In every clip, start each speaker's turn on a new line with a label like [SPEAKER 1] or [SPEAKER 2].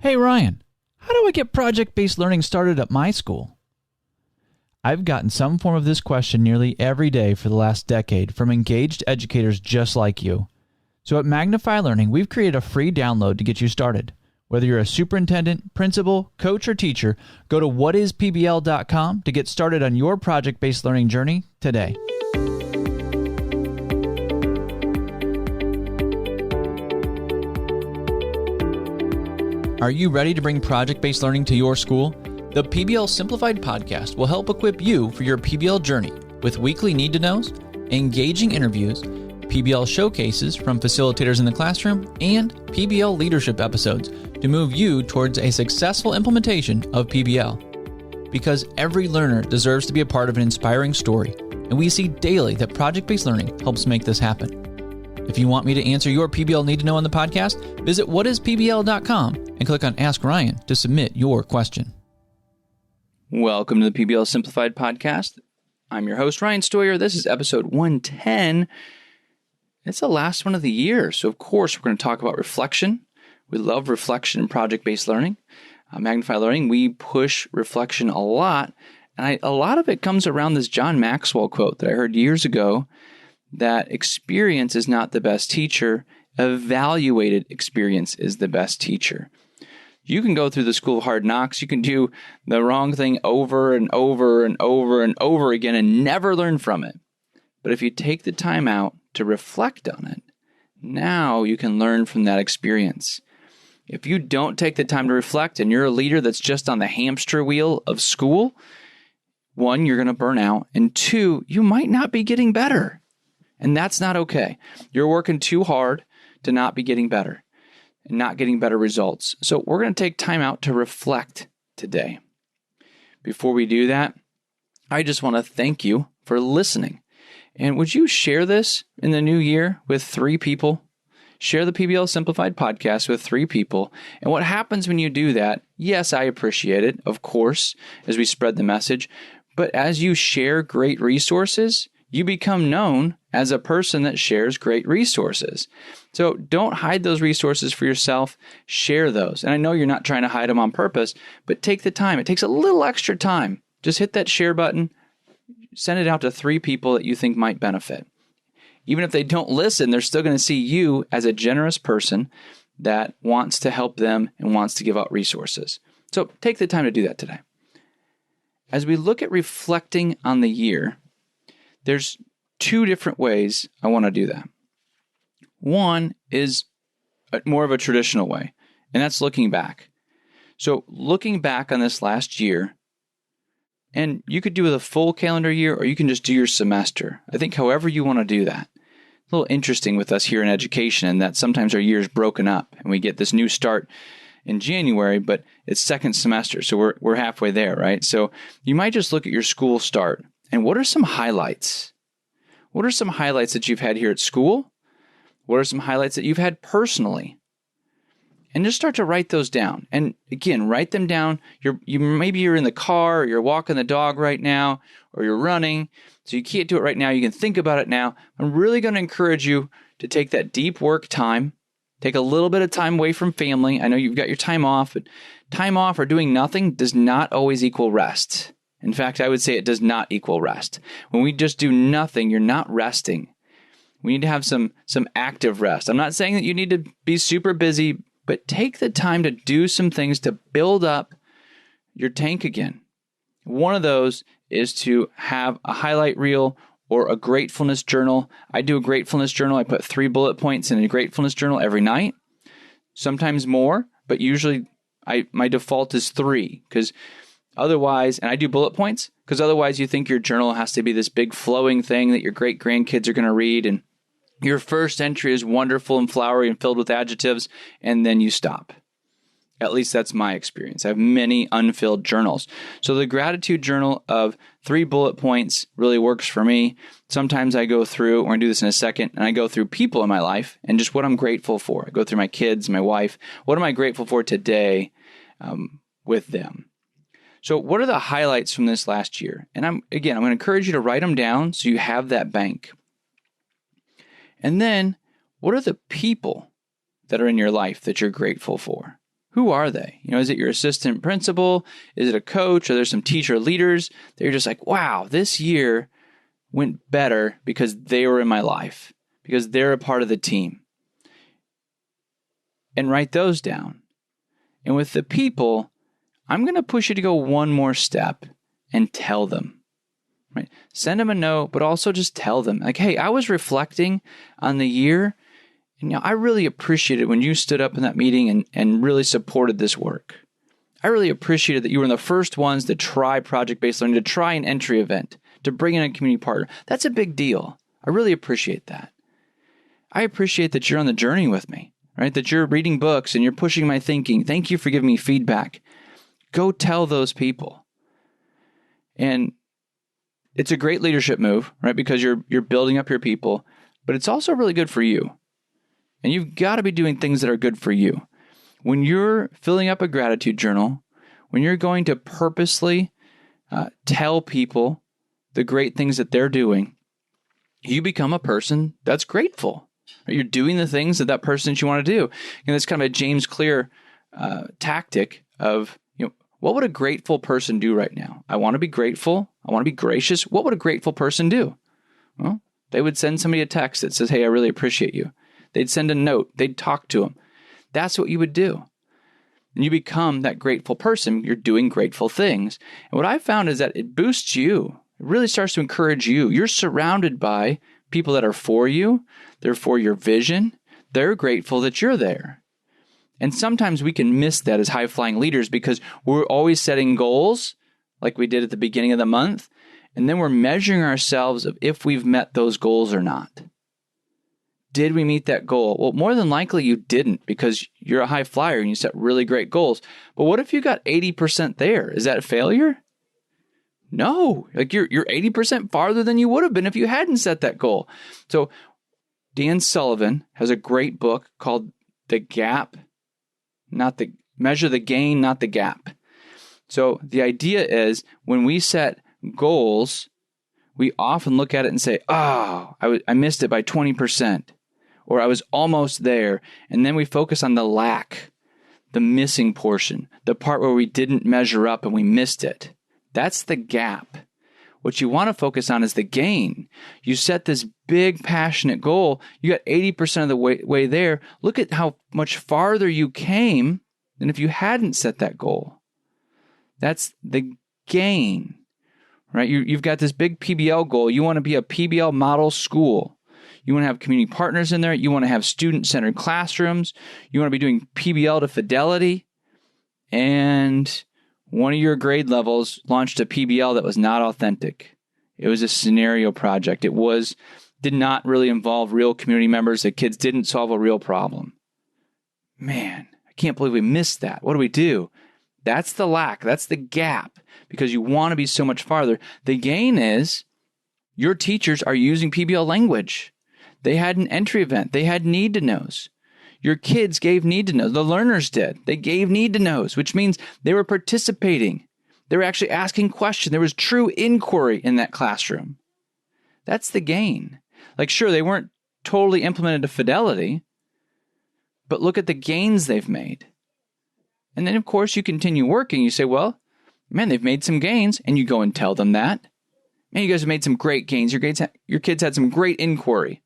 [SPEAKER 1] Hey Ryan, how do I get project-based learning started at my school? I've gotten some form of this question nearly every day for the last decade from engaged educators just like you. So at Magnify Learning, we've created a free download to get you started. Whether you're a superintendent, principal, coach, or teacher, go to whatispbl.com to get started on your project-based learning journey today. Are you ready to bring project-based learning to your school? The PBL Simplified podcast will help equip you for your PBL journey with weekly need-to-knows, engaging interviews, PBL showcases from facilitators in the classroom, and PBL leadership episodes to move you towards a successful implementation of PBL. Because every learner deserves to be a part of an inspiring story, and we see daily that project-based learning helps make this happen. If you want me to answer your PBL need-to-know on the podcast, visit whatispbl.com and click on Ask Ryan to submit your question. Welcome to the PBL Simplified podcast. I'm your host, Ryan Stoyer. This is episode 110. It's the last one of the year, so of course we're going to talk about reflection. We love reflection and project-based learning. Magnify Learning, we push reflection a lot, and a lot of it comes around this John Maxwell quote that I heard years ago, that experience is not the best teacher, evaluated experience is the best teacher. You can go through the school of hard knocks, you can do the wrong thing over and over and over and over again and never learn from it. But if you take the time out to reflect on it, now you can learn from that experience. If you don't take the time to reflect and you're a leader that's just on the hamster wheel of school, one, you're going to burn out, and two, you might not be getting better. And that's not okay. You're working too hard to not be getting better and not getting better results. So we're going to take time out to reflect today. Before we do that, I just want to thank you for listening. And would you share this in the new year with 3 people? Share the PBL Simplified podcast with 3 people. And what happens when you do that, yes, I appreciate it, of course, as we spread the message. But as you share great resources, you become known as a person that shares great resources. So don't hide those resources for yourself. Share those. And I know you're not trying to hide them on purpose, but take the time. It takes a little extra time. Just hit that share button. Send it out to 3 people that you think might benefit. Even if they don't listen, they're still going to see you as a generous person that wants to help them and wants to give out resources. So take the time to do that today. As we look at reflecting on the year, there's 2 different ways I want to do that. One is more of a traditional way, and that's looking back. So looking back on this last year, and you could do the full calendar year or you can just do your semester. I think however you want to do that. It's a little interesting with us here in education in that sometimes our year is broken up and we get this new start in January, but it's second semester, so we're halfway there, right? So you might just look at your school start. And what are some highlights? What are some highlights that you've had here at school? What are some highlights that you've had personally? And just start to write those down. And again, write them down. Maybe you're in the car, or you're walking the dog right now, or you're running, so you can't do it right now. You can think about it now. I'm really going to encourage you to take that deep work time. Take a little bit of time away from family. I know you've got your time off, but time off or doing nothing does not always equal rest. In fact, I would say it does not equal rest. When we just do nothing, you're not resting. We need to have some active rest. I'm not saying that you need to be super busy, but take the time to do some things to build up your tank again. One of those is to have a highlight reel or a gratefulness journal. I do a gratefulness journal. I put 3 bullet points in a gratefulness journal every night, sometimes more, but usually my default is 3 because otherwise, and I do bullet points, because otherwise you think your journal has to be this big flowing thing that your great-grandkids are going to read, and your first entry is wonderful and flowery and filled with adjectives, and then you stop. At least that's my experience. I have many unfilled journals. So the gratitude journal of 3 bullet points really works for me. Sometimes I go through, we're going to do this in a second, and I go through people in my life and just what I'm grateful for. I go through my kids, my wife. What am I grateful for today with them? So what are the highlights from this last year? And I'm going to encourage you to write them down so you have that bank. And then what are the people that are in your life that you're grateful for? Who are they? Is it your assistant principal? Is it a coach? Or there's some teacher leaders that you're just like, wow, this year went better because they were in my life, because they're a part of the team. And write those down. And with the people, I'm going to push you to go one more step and tell them. Right? Send them a note, but also just tell them, like, hey, I was reflecting on the year, and I really appreciated when you stood up in that meeting and really supported this work. I really appreciated that you were one of the first ones to try project-based learning, to try an entry event, to bring in a community partner. That's a big deal. I really appreciate that. I appreciate that you're on the journey with me, right? That you're reading books and you're pushing my thinking. Thank you for giving me feedback. Go tell those people. And it's a great leadership move, right? Because you're building up your people, but it's also really good for you. And you've got to be doing things that are good for you. When you're filling up a gratitude journal, when you're going to purposely tell people the great things that they're doing, you become a person that's grateful. You're doing the things that person that you want to do. And it's kind of a James Clear tactic of, what would a grateful person do right now? I want to be grateful. I want to be gracious. What would a grateful person do? Well, they would send somebody a text that says, hey, I really appreciate you. They'd send a note. They'd talk to them. That's what you would do. And you become that grateful person. You're doing grateful things. And what I found is that it boosts you. It really starts to encourage you. You're surrounded by people that are for you. They're for your vision. They're grateful that you're there. And sometimes we can miss that as high-flying leaders because we're always setting goals like we did at the beginning of the month. And then we're measuring ourselves of if we've met those goals or not. Did we meet that goal? Well, more than likely you didn't because you're a high flyer and you set really great goals. But what if you got 80% there? Is that a failure? No, like you're 80% farther than you would have been if you hadn't set that goal. So Dan Sullivan has a great book called The Gap, Measure the Gain, Not the Gap. So the idea is when we set goals, we often look at it and say, oh, I missed it by 20%, or I was almost there. And then we focus on the lack, the missing portion, the part where we didn't measure up and we missed it. That's the gap. What you want to focus on is the gain. You set this big, passionate goal. You got 80% of the way there. Look at how much farther you came than if you hadn't set that goal. That's the gain, right? You've got this big PBL goal. You want to be a PBL model school. You want to have community partners in there. You want to have student-centered classrooms. You want to be doing PBL to fidelity. And one of your grade levels launched a PBL that was not authentic. It was a scenario project. It did not really involve real community members. The kids didn't solve a real problem. Man, I can't believe we missed that. What do we do? That's the lack. That's the gap because you want to be so much farther. The gain is your teachers are using PBL language. They had an entry event. They had need to knows. Your kids gave need to knows. The learners did. They gave need to knows, which means they were participating. They were actually asking questions. There was true inquiry in that classroom. That's the gain. Like, sure, they weren't totally implemented to fidelity, but look at the gains they've made. And then, of course, you continue working. You say, well, man, they've made some gains. And you go and tell them that. Man, you guys have made some great gains. Your kids had some great inquiry.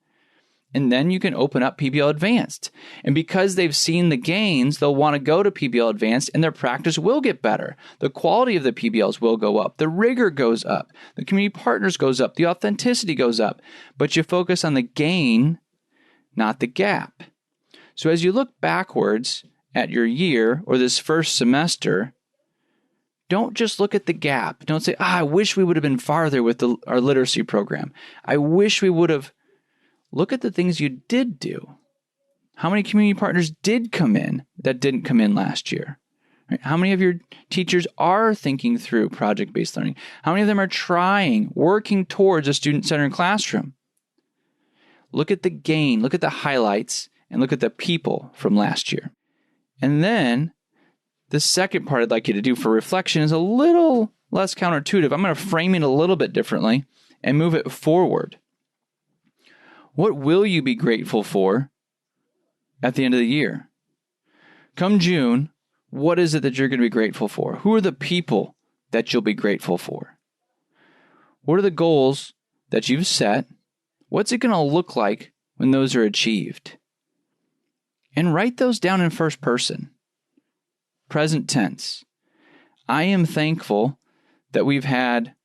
[SPEAKER 1] And then you can open up PBL Advanced. And because they've seen the gains, they'll want to go to PBL Advanced and their practice will get better. The quality of the PBLs will go up. The rigor goes up. The community partners goes up. The authenticity goes up. But you focus on the gain, not the gap. So as you look backwards at your year or this first semester, don't just look at the gap. Don't say, I wish we would have been farther with our literacy program. I wish we would have. Look at the things you did do. How many community partners did come in that didn't come in last year? Right? How many of your teachers are thinking through project-based learning? How many of them are working towards a student-centered classroom? Look at the gain, look at the highlights, and look at the people from last year. And then the second part I'd like you to do for reflection is a little less counterintuitive. I'm going to frame it a little bit differently and move it forward. What will you be grateful for at the end of the year? Come June, What is it that you're going to be grateful for? Who are the people that you'll be grateful for? What are the goals that you've set? What's it going to look like when those are achieved? And write those down in first person. Present tense. I am thankful that we've had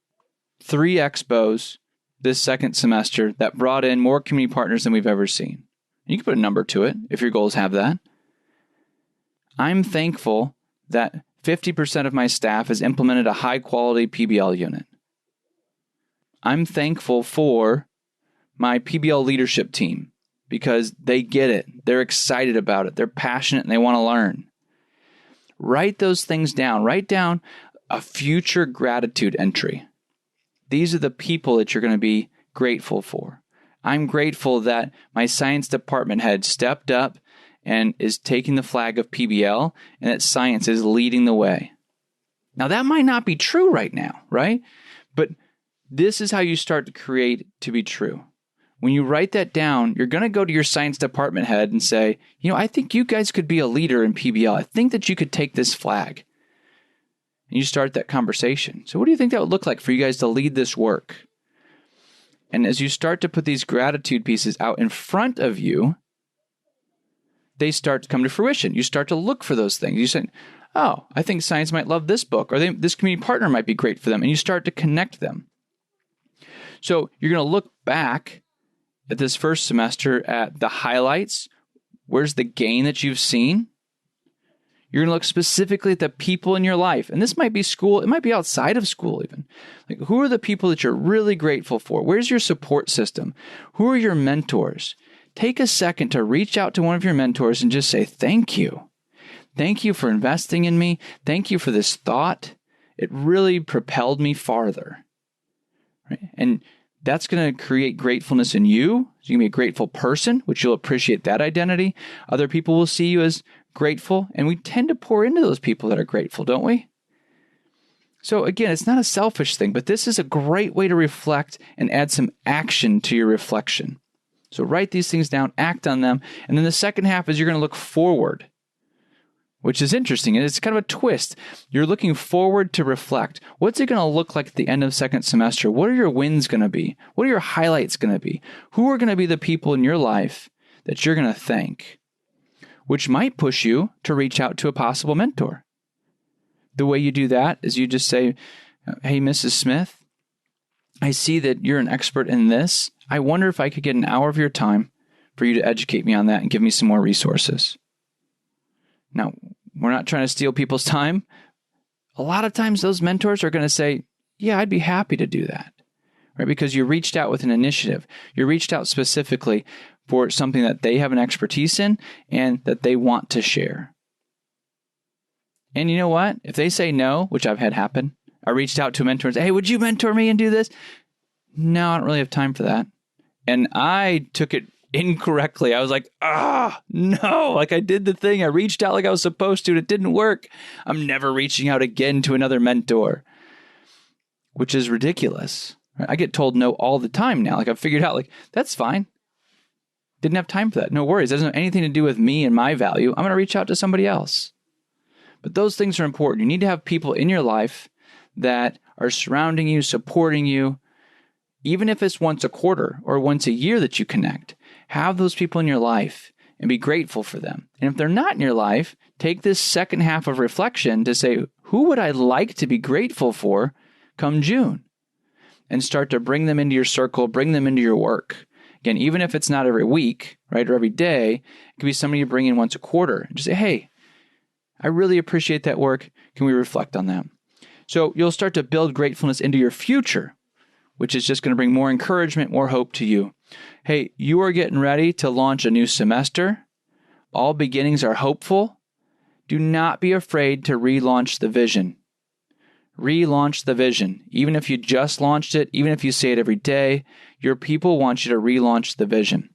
[SPEAKER 1] 3 expos this second semester that brought in more community partners than we've ever seen. You can put a number to it if your goals have that. I'm thankful that 50% of my staff has implemented a high-quality PBL unit. I'm thankful for my PBL leadership team because they get it. They're excited about it. They're passionate and they want to learn. Write those things down. Write down a future gratitude entry. These are the people that you're going to be grateful for. I'm grateful that my science department head stepped up and is taking the flag of PBL and that science is leading the way. Now, that might not be true right now, right? But this is how you start to create to be true. When you write that down, you're going to go to your science department head and say, I think you guys could be a leader in PBL. I think that you could take this flag. And you start that conversation. So what do you think that would look like for you guys to lead this work? And as you start to put these gratitude pieces out in front of you, they start to come to fruition. You start to look for those things. You say, oh, I think science might love this book, or this community partner might be great for them. And you start to connect them. So you're going to look back at this first semester at the highlights. Where's the gain that you've seen? You're going to look specifically at the people in your life. And this might be school. It might be outside of school even. Like, who are the people that you're really grateful for? Where's your support system? Who are your mentors? Take a second to reach out to one of your mentors and just say, thank you. Thank you for investing in me. Thank you for this thought. It really propelled me farther. Right? And that's going to create gratefulness in you. So you're going to be a grateful person, which you'll appreciate that identity. Other people will see you as grateful, and we tend to pour into those people that are grateful, don't we? So again, it's not a selfish thing, but this is a great way to reflect and add some action to your reflection. So write these things down, act on them, and then the second half is you're going to look forward, which is interesting, and it's kind of a twist. You're looking forward to reflect. What's it going to look like at the end of second semester? What are your wins going to be? What are your highlights going to be? Who are going to be the people in your life that you're going to thank? Which might push you to reach out to a possible mentor. The way you do that is you just say, hey, Mrs. Smith, I see that you're an expert in this. I wonder if I could get an hour of your time for you to educate me on that and give me some more resources. Now, we're not trying to steal people's time. A lot of times those mentors are going to say, yeah, I'd be happy to do that. Right? Because you reached out with an initiative. You reached out specifically for something that they have an expertise in and that they want to share. And you know what? If they say no, which I've had happen, I reached out to a mentor and said, hey, would you mentor me and do this? No, I don't really have time for that. And I took it incorrectly. I was like, no, like I did the thing. I reached out like I was supposed to, and it didn't work. I'm never reaching out again to another mentor, which is ridiculous. I get told no all the time now. Like I've figured out, like, that's fine. Didn't have time for that. No worries. It doesn't have anything to do with me and my value. I'm going to reach out to somebody else. But those things are important. You need to have people in your life that are surrounding you, supporting you, even if it's once a quarter or once a year that you connect. Have those people in your life and be grateful for them. And if they're not in your life, take this second half of reflection to say, who would I like to be grateful for come June? And start to bring them into your circle, bring them into your work. Again, even if it's not every week, right, or every day, it could be somebody you bring in once a quarter. And just say, hey, I really appreciate that work. Can we reflect on that? So you'll start to build gratefulness into your future, which is just going to bring more encouragement, more hope to you. Hey, you are getting ready to launch a new semester. All beginnings are hopeful. Do not be afraid to relaunch the vision. Relaunch the vision. Even if you just launched it, even if you say it every day, your people want you to relaunch the vision.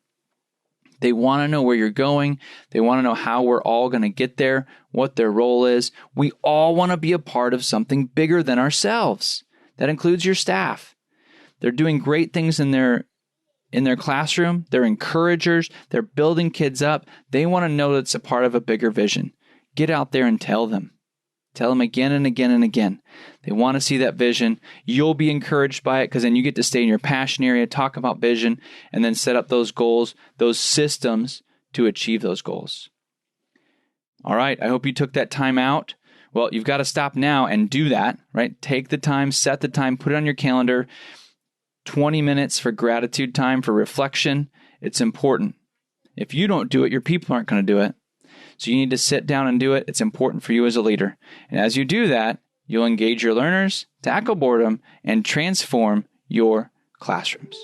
[SPEAKER 1] They want to know where you're going. They want to know how we're all going to get there, what their role is. We all want to be a part of something bigger than ourselves. That includes your staff. They're doing great things in their classroom. They're encouragers. They're building kids up. They want to know that it's a part of a bigger vision. get out there and tell them. Tell them again and again and again. They want to see that vision. You'll be encouraged by it because then you get to stay in your passion area, talk about vision, and then set up those goals, those systems to achieve those goals. All right, I hope you took that time out. Well, you've got to stop now and do that, right? Take the time, set the time, put it on your calendar. 20 minutes for gratitude time, for reflection. It's important. If you don't do it, your people aren't going to do it. So you need to sit down and do it. It's important for you as a leader. And as you do that, you'll engage your learners, tackle boredom, and transform your classrooms.